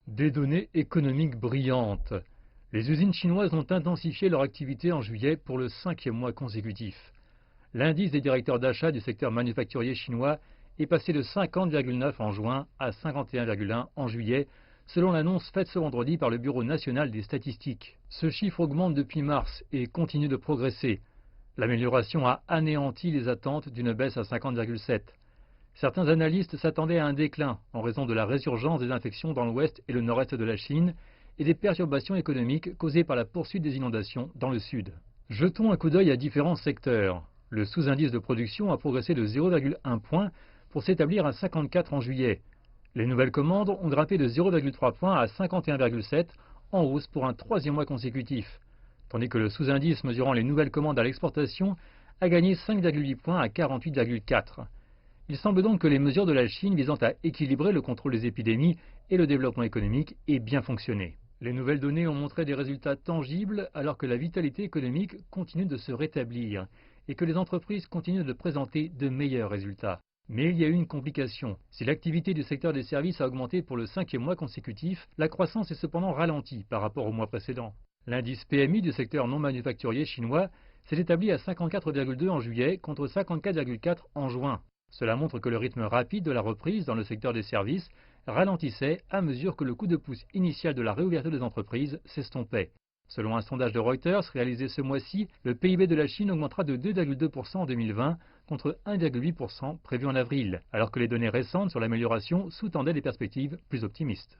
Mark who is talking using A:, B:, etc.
A: Des données économiques brillantes. Les usines chinoises ont intensifié leur activité en juillet pour le 5e mois consécutif. L'indice des directeurs d'achat du secteur manufacturier chinois est passé de 50,9 en juin à 51,1 en juillet, selon l'annonce faite ce vendredi par le Bureau national des statistiques. Ce chiffre augmente depuis mars et continue de progresser. L'amélioration a anéanti les attentes d'une baisse à 50,7. Certains analystes s'attendaient à un déclin en raison de la résurgence des infections dans l'ouest et le nord-est de la Chine et des perturbations économiques causées par la poursuite des inondations dans le sud. Jetons un coup d'œil à différents secteurs. Le sous-indice de production a progressé de 0,1 point pour s'établir à 54 en juillet. Les nouvelles commandes ont grimpé de 0,3 points à 51,7, en hausse pour un troisième mois consécutif, tandis que le sous-indice mesurant les nouvelles commandes à l'exportation a gagné 5,8 points à 48,4. Il semble donc que les mesures de la Chine visant à équilibrer le contrôle des épidémies et le développement économique aient bien fonctionné. Les nouvelles données ont montré des résultats tangibles alors que la vitalité économique continue de se rétablir et que les entreprises continuent de présenter de meilleurs résultats. Mais il y a eu une complication. Si l'activité du secteur des services a augmenté pour le 5e mois consécutif, la croissance est cependant ralentie par rapport au mois précédent. L'indice PMI du secteur non manufacturier chinois s'est établi à 54,2 en juillet contre 54,4 en juin. Cela montre que le rythme rapide de la reprise dans le secteur des services ralentissait à mesure que le coup de pouce initial de la réouverture des entreprises s'estompait. Selon un sondage de Reuters réalisé ce mois-ci, le PIB de la Chine augmentera de 2,2% en 2020 contre 1,8% prévu en avril, alors que les données récentes sur l'amélioration sous-tendaient des perspectives plus optimistes.